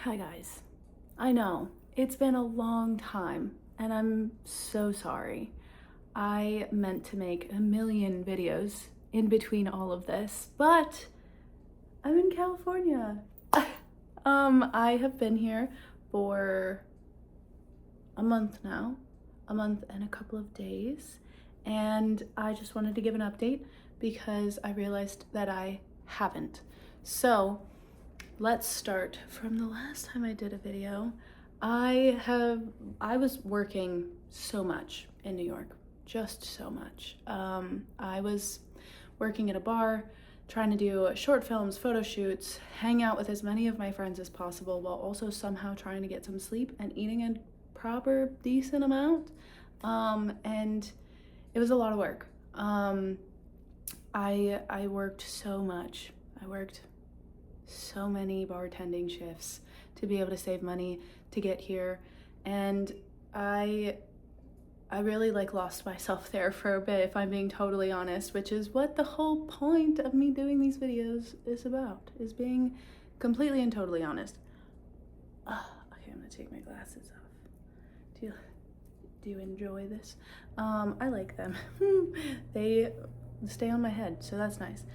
Hi guys. I know, it's been a long time and I'm so sorry. I meant to make a million videos in between all of this, but I'm in California. I have been here for a month now, a month and a couple of days, and I just wanted to give an update because I realized that I haven't. So let's start from the last time I did a video. I was working so much in New York, just so much. I was working at a bar, trying to do short films, photo shoots, hang out with as many of my friends as possible while also somehow trying to get some sleep and eating a proper decent amount. And it was a lot of work. I worked so much. I worked so many bartending shifts to be able to save money to get here, and I really lost myself there for a bit, if I'm being totally honest, which is what the whole point of me doing these videos is about, is being completely and totally honest. Okay, I'm gonna take my glasses off. Do you enjoy this? I like them. They stay on my head, so that's nice.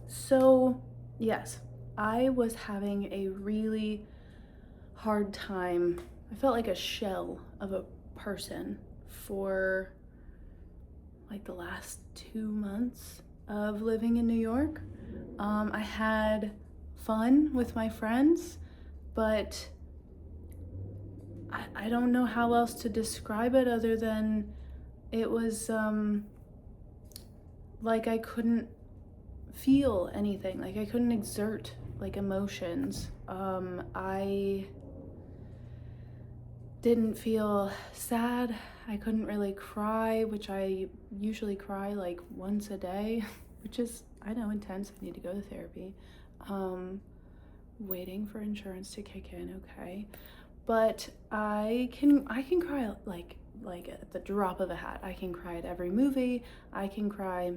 So yes, I was having a really hard time. I felt like a shell of a person for like the last 2 months of living in New York. I had fun with my friends, but I don't know how else to describe it other than it was like I couldn't feel anything, like I couldn't exert like emotions. I didn't feel sad. I couldn't really cry, which I usually cry like once a day, which is, I know, intense. I need to go to therapy. Waiting for insurance to kick in, okay. But I can cry like at the drop of a hat. I can cry at every movie. I can cry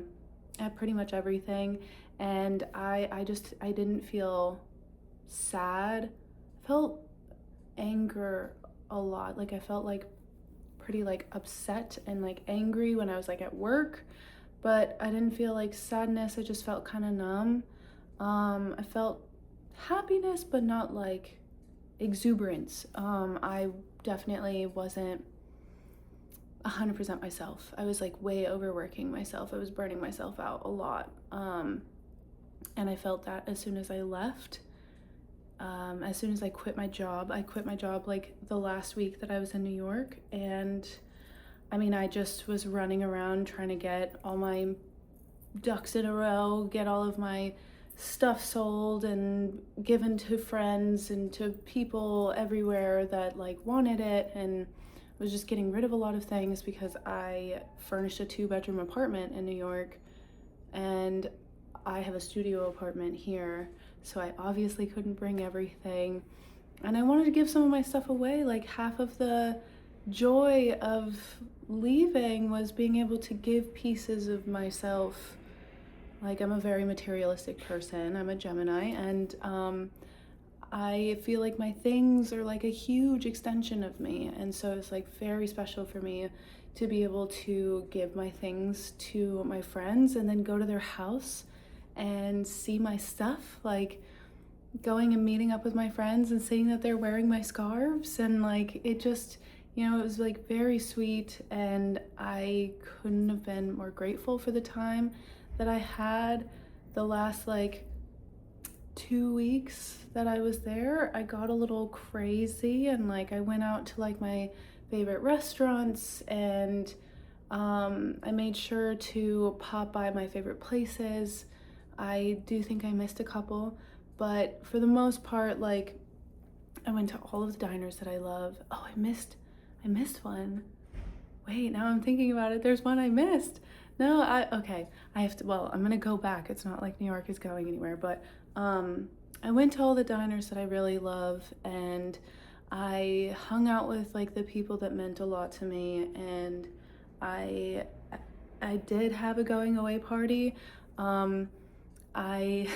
at pretty much everything. And I didn't feel sad. I felt anger a lot. Like I felt like pretty like upset and like angry when I was like at work, but I didn't feel like sadness. I just felt kind of numb. I felt happiness, but not like exuberance. I definitely wasn't 100% myself. I was like way overworking myself. I was burning myself out a lot. And I felt that as soon as I left. As soon as I quit my job like the last week that I was in New York. And I mean, I just was running around trying to get all my ducks in a row, get all of my stuff sold and given to friends and to people everywhere that like wanted it, and was just getting rid of a lot of things because I furnished a 2-bedroom apartment in New York and I have a studio apartment here, so I obviously couldn't bring everything. And I wanted to give some of my stuff away. Like half of the joy of leaving was being able to give pieces of myself. Like I'm a very materialistic person. I'm a Gemini, and I feel like my things are like a huge extension of me. And so it's like very special for me to be able to give my things to my friends and then go to their house and see my stuff, like going and meeting up with my friends and seeing that they're wearing my scarves, and like it just, you know, it was like very sweet, and I couldn't have been more grateful for the time that I had. The last like 2 weeks that I was there, I got a little crazy, and like I went out to like my favorite restaurants, and I made sure to pop by my favorite places. I do think I missed a couple, but for the most part, like I went to all of the diners that I love. Oh, I missed one. Wait, now I'm thinking about it. There's one I missed. No, okay. I have to, well, I'm gonna go back. It's not like New York is going anywhere, but I went to all the diners that I really love, and I hung out with like the people that meant a lot to me, and I did have a going away party. I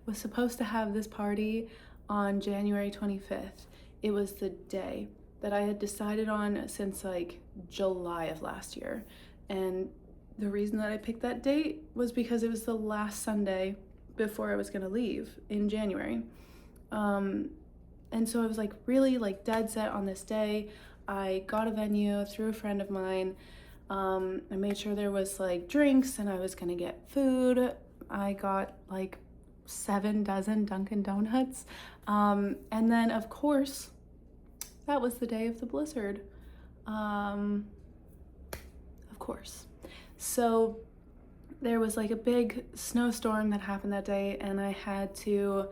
was supposed to have this party on January 25th. It was the day that I had decided on since like July of last year. And the reason that I picked that date was because it was the last Sunday before I was gonna leave in January. And so I was like really like dead set on this day. I got a venue through a friend of mine. I made sure there was like drinks and I was gonna get food. I got like 7 dozen Dunkin' Donuts. And then of course, that was the day of the blizzard. Of course. So there was like a big snowstorm that happened that day and I had to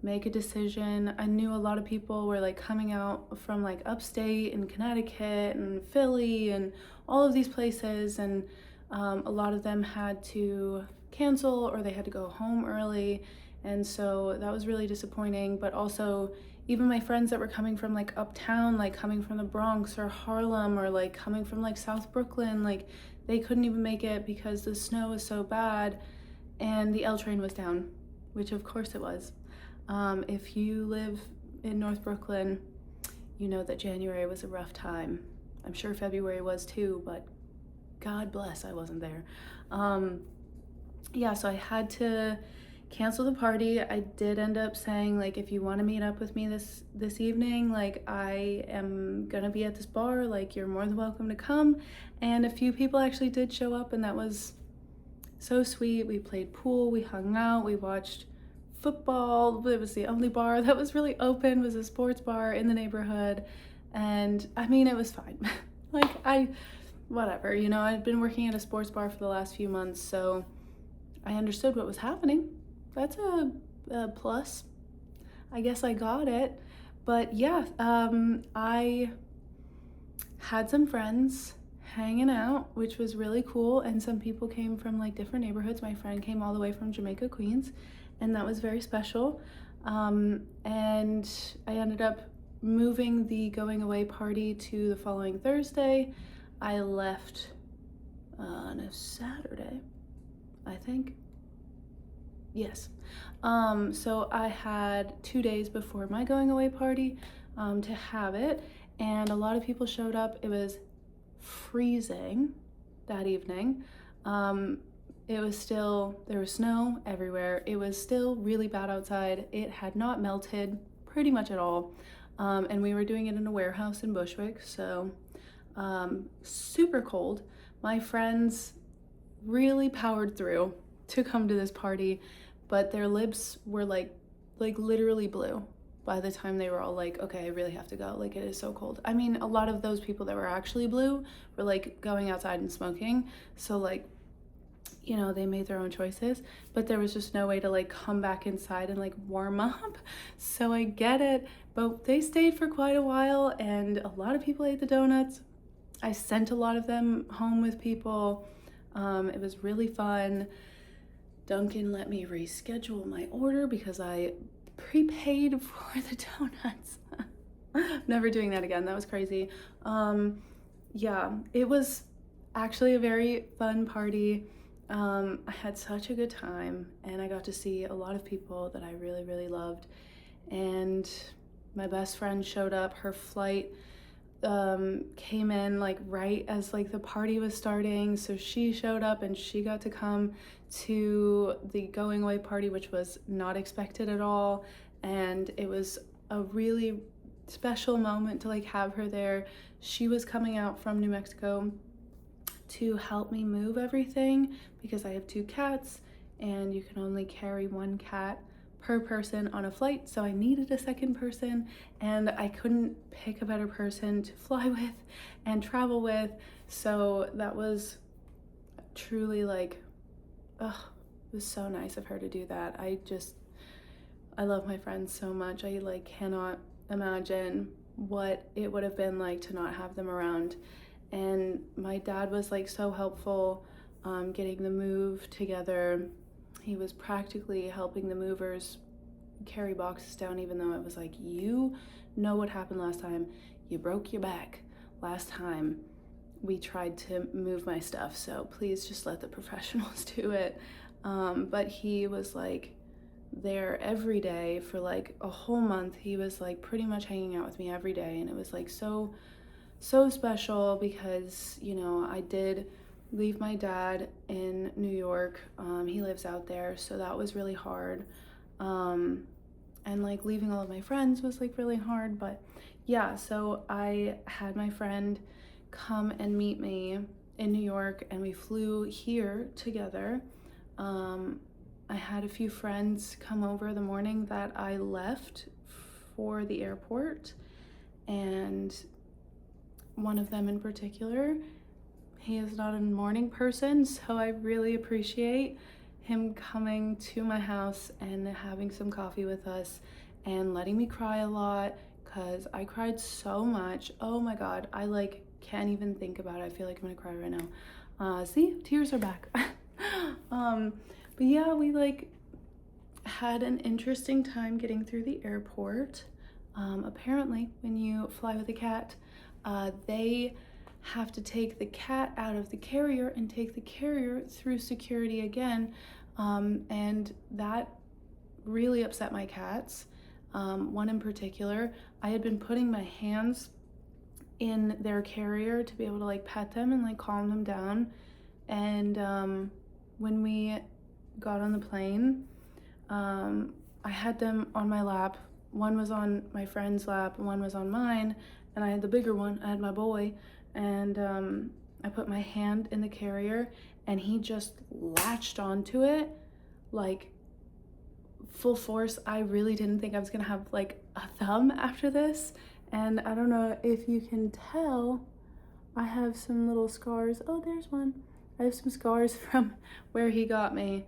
make a decision. I knew a lot of people were like coming out from like upstate and Connecticut and Philly and all of these places, and a lot of them had to cancel or they had to go home early, and so that was really disappointing. But also even my friends that were coming from like uptown, like coming from the Bronx or Harlem or like coming from like South Brooklyn, like they couldn't even make it because the snow was so bad and the L train was down, which of course it was. If you live in North Brooklyn, you know that January was a rough time. I'm sure February was too, but God bless, I wasn't there. Yeah, so I had to cancel the party. I did end up saying, like, if you want to meet up with me this evening, like, I am gonna be at this bar, like, you're more than welcome to come. And a few people actually did show up, and that was so sweet. We played pool, we hung out, we watched football. It was the only bar that was really open, was a sports bar in the neighborhood. And I mean, it was fine. Like, whatever, you know, I'd been working at a sports bar for the last few months, so I understood what was happening. That's a plus. I guess I got it. But yeah, I had some friends hanging out, which was really cool. And some people came from like different neighborhoods. My friend came all the way from Jamaica, Queens, and that was very special. And I ended up moving the going away party to the following Thursday. I left on a Saturday, I think. Yes. So I had 2 days before my going away party to have it, and a lot of people showed up. It was freezing that evening. It was still, there was snow everywhere. It was still really bad outside. It had not melted pretty much at all. And we were doing it in a warehouse in Bushwick, so super cold. My friends really powered through to come to this party, but their lips were like literally blue by the time they were all like, okay, I really have to go. Like, it is so cold. I mean, a lot of those people that were actually blue were like going outside and smoking. So like, you know, they made their own choices, but there was just no way to like come back inside and like warm up. So I get it, but they stayed for quite a while and a lot of people ate the donuts. I sent a lot of them home with people. It was really fun. Dunkin' let me reschedule my order because I prepaid for the donuts. Never doing that again. That was crazy. Yeah, it was actually a very fun party. I had such a good time and I got to see a lot of people that I really, really loved. And my best friend showed up. Her flight came in like right as like the party was starting, so she showed up and she got to come to the going away party, which was not expected at all, and it was a really special moment to like have her there. She was coming out from New Mexico to help me move everything because I have 2 cats and you can only carry 1 cat per person on a flight, so I needed a second person and I couldn't pick a better person to fly with and travel with. So that was truly like, it was so nice of her to do that. I love my friends so much. I like cannot imagine what it would have been like to not have them around. And my dad was like so helpful getting the move together. He was practically helping the movers carry boxes down, even though it was like, you know what happened last time. You broke your back last time we tried to move my stuff, so please just let the professionals do it. But he was like there every day for like a whole month. He was like pretty much hanging out with me every day, and it was like so special because, you know, I did leave my dad in New York. He lives out there, so that was really hard. And like leaving all of my friends was like really hard, but yeah, so I had my friend come and meet me in New York, and we flew here together. I had a few friends come over the morning that I left for the airport, and one of them in particular, he is not a morning person, so I really appreciate him coming to my house and having some coffee with us and letting me cry a lot, because I cried so much. Oh my god, I like can't even think about it. I feel like I'm gonna cry right now. See, tears are back. But yeah, we like had an interesting time getting through the airport. Apparently, when you fly with a cat, they have to take the cat out of the carrier and take the carrier through security again, and that really upset my cats. One in particular, I had been putting my hands in their carrier to be able to like pet them and like calm them down, and when we got on the plane, I had them on my lap. One was on my friend's lap, one was on mine, and I had the bigger one. I had my boy, and I put my hand in the carrier, and he just latched onto it like full force. I really didn't think I was gonna have like a thumb after this, and I don't know if you can tell, I have some little scars. Oh, there's one. I have some scars from where he got me.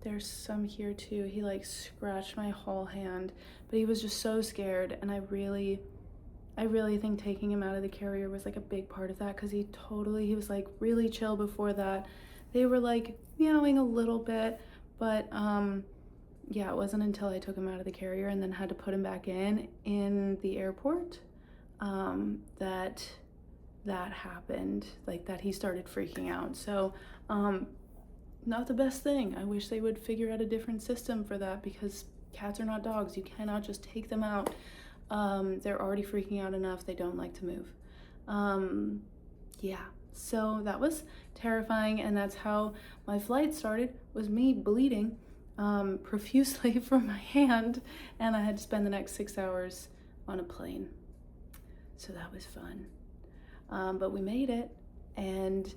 There's some here too. He like scratched my whole hand, but he was just so scared, and I really think taking him out of the carrier was like a big part of that, because he was like really chill before that. They were like meowing a little bit, but yeah, it wasn't until I took him out of the carrier and then had to put him back in the airport that happened, like that he started freaking out. So not the best thing. I wish they would figure out a different system for that, because cats are not dogs. You cannot just take them out. They're already freaking out enough. They don't like to move. Yeah, so that was terrifying, and that's how my flight started, was me bleeding profusely from my hand, and I had to spend the next 6 hours on a plane. So that was fun. But we made it, and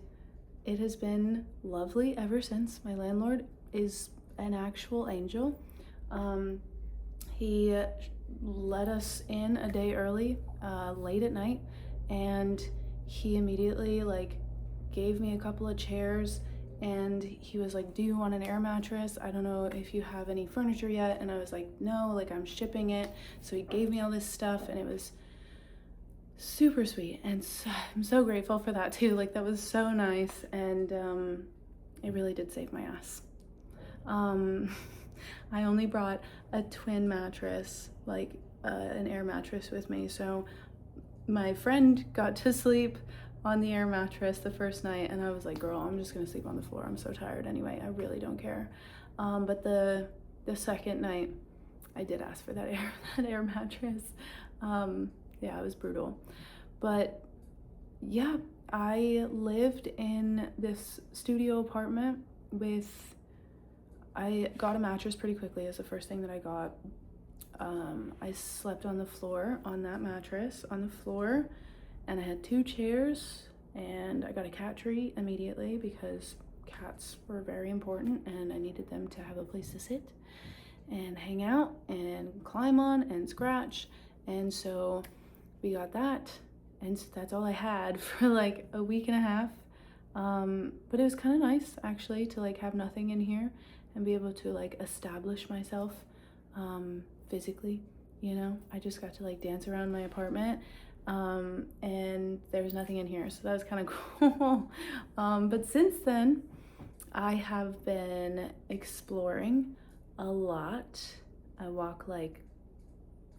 it has been lovely ever since. My landlord is an actual angel. He let us in a day early, late at night, and he immediately like gave me a couple of chairs, and he was like, do you want an air mattress? I don't know if you have any furniture yet. And I was like, no, like I'm shipping it. So he gave me all this stuff, and it was super sweet, and so, I'm so grateful for that too. Like that was so nice, and it really did save my ass. I only brought a twin mattress, like an air mattress with me, so my friend got to sleep on the air mattress the first night, and I was like, girl, I'm just gonna sleep on the floor. I'm so tired anyway. I really don't care. But the second night, I did ask for that air mattress. Yeah, it was brutal. But yeah, I lived in this studio apartment I got a mattress pretty quickly as the first thing that I got. I slept on the floor, on that mattress, on the floor, and I had 2 chairs, and I got a cat tree immediately because cats were very important, and I needed them to have a place to sit and hang out and climb on and scratch. And so we got that, and so that's all I had for like a week and a half. But it was kind of nice actually to like have nothing in here and be able to like establish myself physically, you know. I just got to like dance around my apartment, and there was nothing in here, so that was kind of cool. But since then I have been exploring a lot. I walk like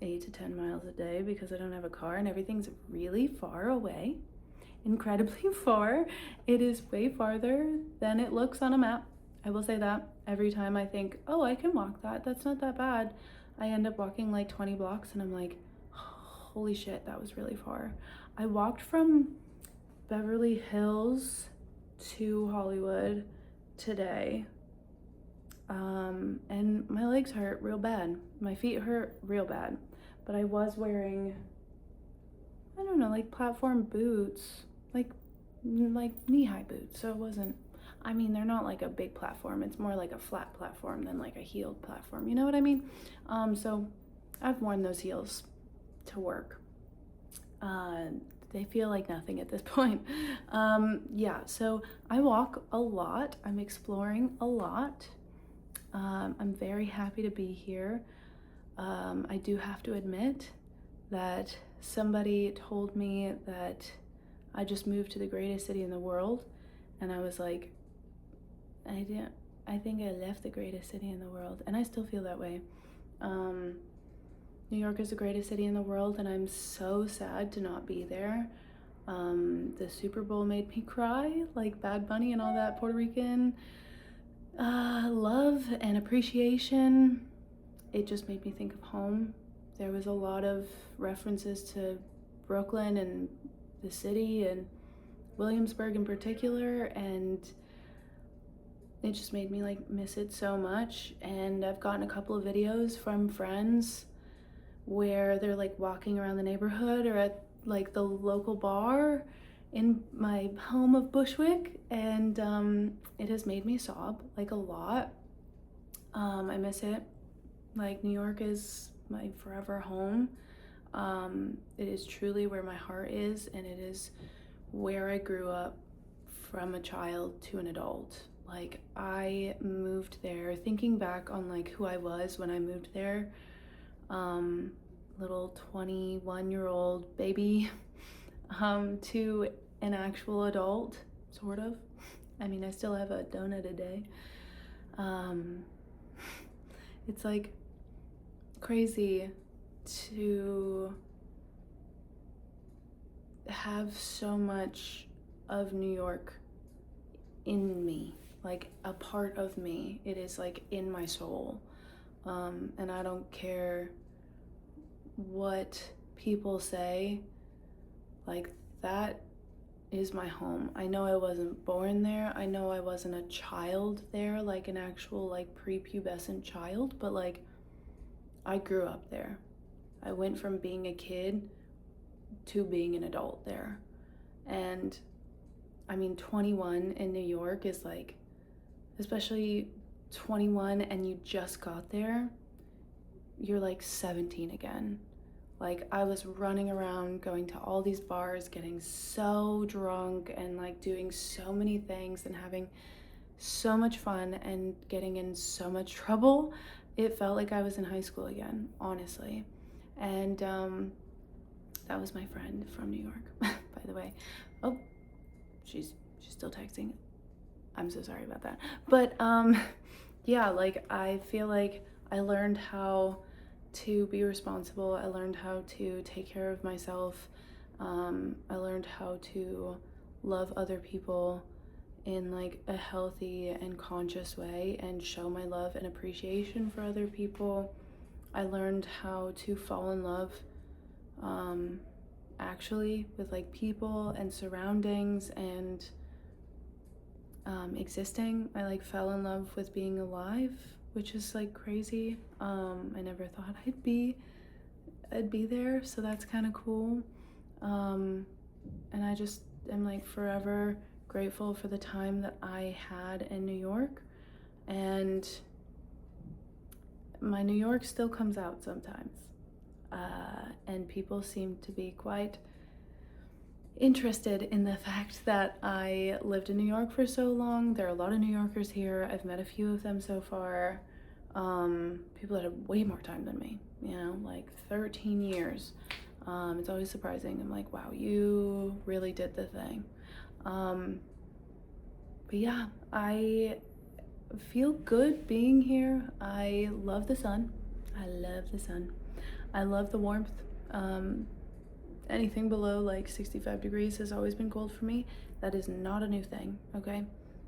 8 to 10 miles a day because I don't have a car, and everything's really far away, incredibly far. It is way farther than it looks on a map, I will say that. every time I think, oh, I can walk that, that's not that bad, I end up walking like 20 blocks and I'm like, holy shit, that was really far. I walked from Beverly Hills to Hollywood today, and my legs hurt real bad. My feet hurt real bad, but I was wearing, I don't know, like platform boots, like knee-high boots. So it wasn't, I mean, they're not like a big platform. It's more like a flat platform than like a heeled platform. You know what I mean? So I've worn those heels to work. They feel like nothing at this point. Yeah, so I walk a lot. I'm exploring a lot. I'm very happy to be here. I do have to admit that somebody told me that I just moved to the greatest city in the world, and I was like, I think I left the greatest city in the world, and I still feel that way. New York is the greatest city in the world, and I'm so sad to not be there. The Super Bowl made me cry, like Bad Bunny and all that Puerto Rican love and appreciation. It just made me think of home. There was a lot of references to Brooklyn and the city and Williamsburg in particular, and it just made me like miss it so much. And I've gotten a couple of videos from friends where they're like walking around the neighborhood or at like the local bar in my home of Bushwick, and it has made me sob like a lot. I miss it. Like, New York is my forever home. It is truly where my heart is, and it is where I grew up from a child to an adult. Like, I moved there thinking back on like who I was when I moved there. Little 21-year-old baby to an actual adult, sort of. I mean, I still have a donut a day. It's like crazy to have so much of New York in me, like a part of me. It is like in my soul. And I don't care what people say, like, that is my home. I know I wasn't born there. I know I wasn't a child there, like an actual like prepubescent child, but like I grew up there. I went from being a kid to being an adult there. And I mean, 21 in New York is like, especially 21 and you just got there, you're like 17 again. Like, I was running around, going to all these bars, getting so drunk and like doing so many things and having so much fun and getting in so much trouble. It felt like I was in high school again, honestly. And that was my friend from New York, by the way. Oh, she's still texting. I'm so sorry about that. But yeah, like, I feel like I learned how to be responsible. I learned how to take care of myself. I learned how to love other people in like a healthy and conscious way and show my love and appreciation for other people. I learned how to fall in love actually with like people and surroundings and existing. I like fell in love with being alive, which is like crazy. I never thought I'd be there, so that's kind of cool. And I just am like forever grateful for the time that I had in New York, and my New York still comes out sometimes, and people seem to be quite interested in the fact that I lived in New York for so long. There are a lot of New Yorkers here. I've met a few of them so far. People that have way more time than me, you know, like 13 years. It's always surprising. I'm like, wow, you really did the thing. But yeah, I feel good being here. I love the sun. I love the sun. I love the warmth. Anything below like 65 degrees has always been cold for me. That is not a new thing, okay?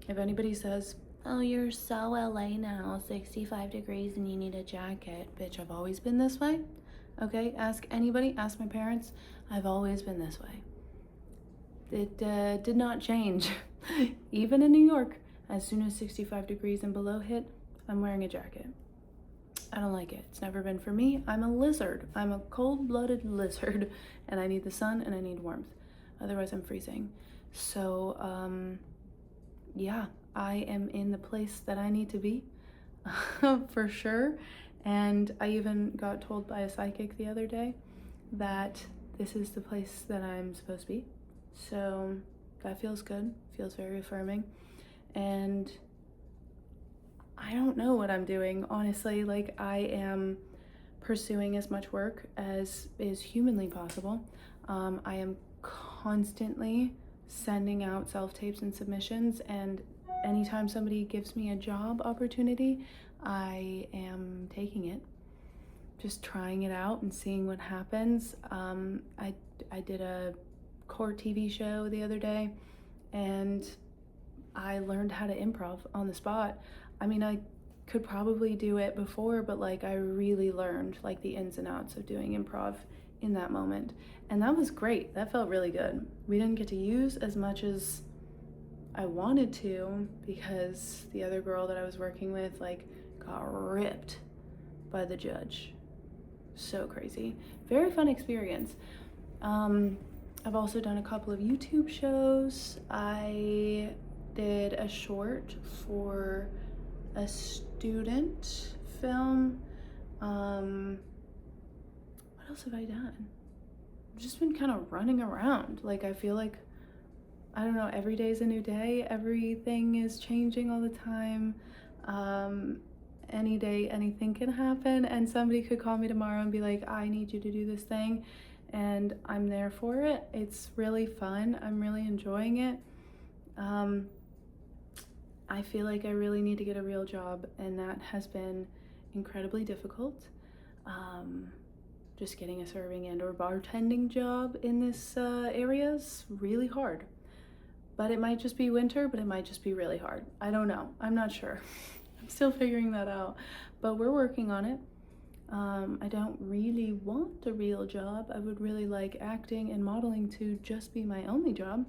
If anybody says Oh, you're so LA now, 65 degrees and you need a jacket. Bitch, I've always been this way. Okay, ask anybody, ask my parents. I've always been this way. It did not change. Even in New York, as soon as 65 degrees and below hit, I'm wearing a jacket. I don't like it. It's never been for me. I'm a lizard. I'm a cold-blooded lizard, and I need the sun and I need warmth. Otherwise, I'm freezing. So, yeah, I am in the place that I need to be, for sure. And I even got told by a psychic the other day that this is the place that I'm supposed to be. So that feels good, feels very affirming. And I don't know what I'm doing, honestly. Like, I am pursuing as much work as is humanly possible. I am constantly sending out self-tapes and submissions, and anytime somebody gives me a job opportunity, I am taking it, just trying it out and seeing what happens. I did a court TV show the other day, and I learned how to improv on the spot. I mean, I could probably do it before, but like I really learned like the ins and outs of doing improv in that moment. And that was great. That felt really good. We didn't get to use as much as I wanted to because the other girl that I was working with like got ripped by the judge. So crazy. Very fun experience. I've also done a couple of YouTube shows. I did a short for a student film. What else have I done? I've just been kind of running around. Like, I feel like, I don't know, every day is a new day. Everything is changing all the time. Any day, anything can happen, and somebody could call me tomorrow and be like, I need you to do this thing, and I'm there for it. It's really fun. I'm really enjoying it. I feel like I really need to get a real job, and that has been incredibly difficult. Just getting a serving and or bartending job in this area is really hard. But it might just be winter, but it might just be really hard. I don't know. I'm not sure. I'm still figuring that out, but we're working on it. I don't really want a real job. I would really like acting and modeling to just be my only job.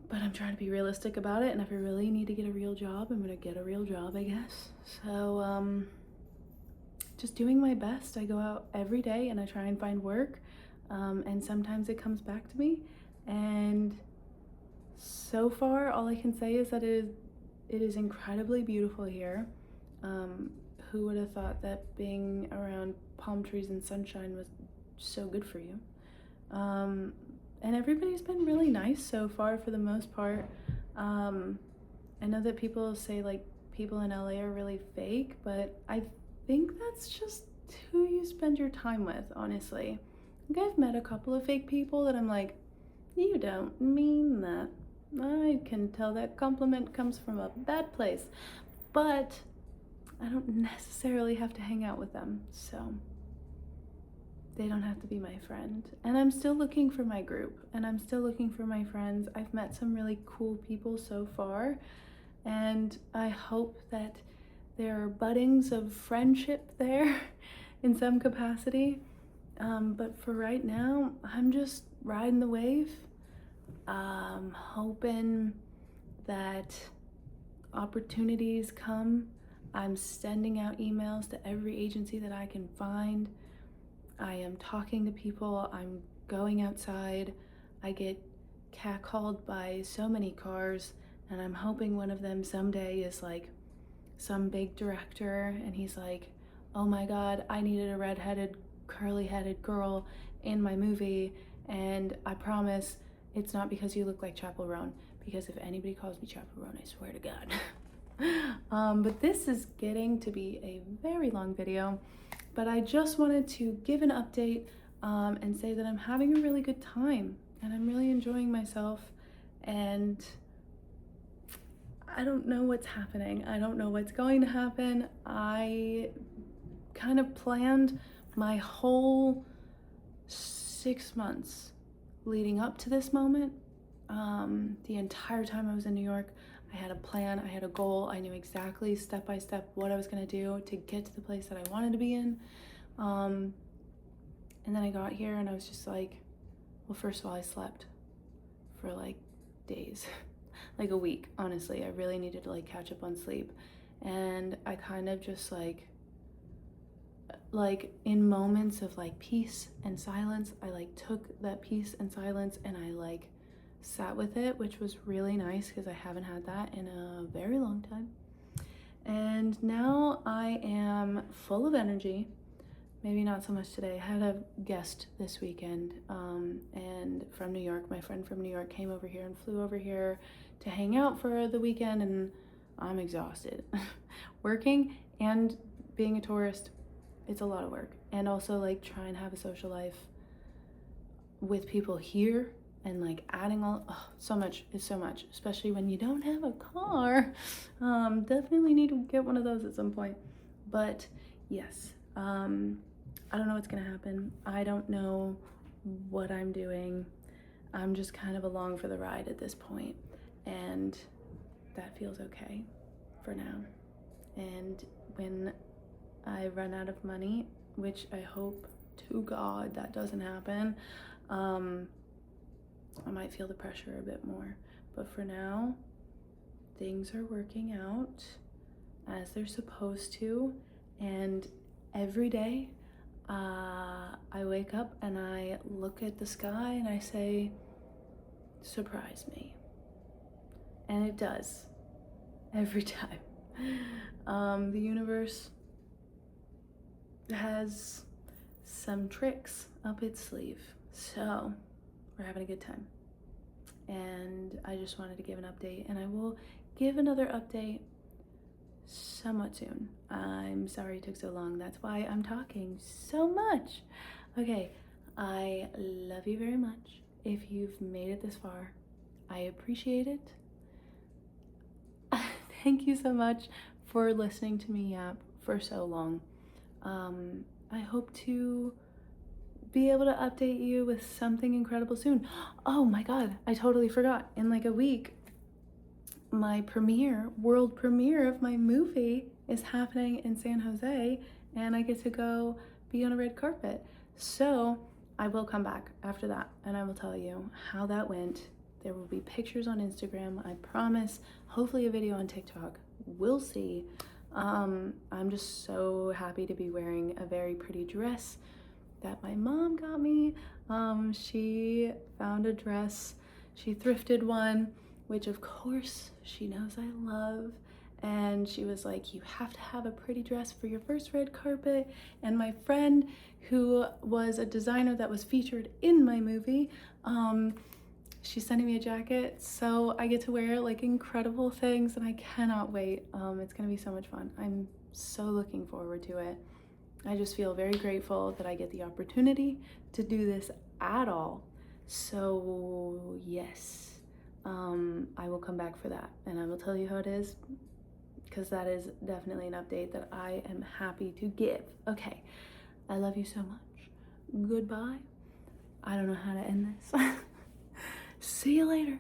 But I'm trying to be realistic about it, and if I really need to get a real job, I'm gonna get a real job, I guess. So, just doing my best. I go out every day and I try and find work, and sometimes it comes back to me. And so far, all I can say is that it is incredibly beautiful here. Who would have thought that being around palm trees and sunshine was so good for you? And everybody's been really nice so far for the most part. I know that people say like people in LA are really fake, but I think that's just who you spend your time with, honestly. Like, I've met a couple of fake people that I'm like, you don't mean that. I can tell that compliment comes from a bad place, but I don't necessarily have to hang out with them, so they don't have to be my friend. And I'm still looking for my group, and I'm still looking for my friends. I've met some really cool people so far, and I hope that there are buddings of friendship there in some capacity. But for right now, I'm just riding the wave, hoping that opportunities come. I'm sending out emails to every agency that I can find. I am talking to people. I'm going outside. I get catcalled by so many cars, and I'm hoping one of them someday is like some big director, and he's like, oh my god, I needed a redheaded, curly-headed girl in my movie, and I promise it's not because you look like Chappell Roan, because if anybody calls me Chappell Roan, I swear to God. But this is getting to be a very long video, but I just wanted to give an update and say that I'm having a really good time and I'm really enjoying myself, and I don't know what's happening. I don't know what's going to happen. I kind of planned my whole 6 months leading up to this moment. The entire time I was in New York, I had a plan, I had a goal, I knew exactly step by step what I was gonna do to get to the place that I wanted to be in. And then I got here and I was just like, well, first of all, I slept for like days, like a week, honestly. I really needed to like catch up on sleep. And I kind of just like in moments of like peace and silence, I like took that peace and silence and I like sat with it, which was really nice because I haven't had that in a very long time. And now I am full of energy. Maybe not so much today. I had a guest this weekend, and from New York. My friend from New York came over here and flew over here to hang out for the weekend, and I'm exhausted. Working and being a tourist, it's a lot of work. And also like try and have a social life with people here and like adding all, so much is so much, especially when you don't have a car. Definitely need to get one of those at some point. But yes, I don't know what's gonna happen. I don't know what I'm doing. I'm just kind of along for the ride at this point, and that feels okay for now. And when I run out of money, which I hope to God that doesn't happen, I might feel the pressure a bit more. But for now, things are working out as they're supposed to, and every day I wake up and I look at the sky and I say, surprise me. And it does every time. The universe has some tricks up its sleeve, so we're having a good time. And I just wanted to give an update, and I will give another update somewhat soon. I'm sorry it took so long. That's why I'm talking so much. Okay, I love you very much. If you've made it this far, I appreciate it. Thank you so much for listening to me yap for so long. I hope to be able to update you with something incredible soon. Oh my God, I totally forgot. In like a week, my world premiere of my movie is happening in San Jose, and I get to go be on a red carpet. So I will come back after that and I will tell you how that went. There will be pictures on Instagram, I promise. Hopefully a video on TikTok. We'll see. I'm just so happy to be wearing a very pretty dress that my mom got me. She found a dress, she thrifted one, which of course she knows I love. And she was like, you have to have a pretty dress for your first red carpet. And my friend, who was a designer that was featured in my movie, she's sending me a jacket, so I get to wear like incredible things, and I cannot wait. It's gonna be so much fun. I'm so looking forward to it. I just feel very grateful that I get the opportunity to do this at all. So yes, I will come back for that, and I will tell you how it is, because that is definitely an update that I am happy to give. Okay, I love you so much. Goodbye. I don't know how to end this. See you later.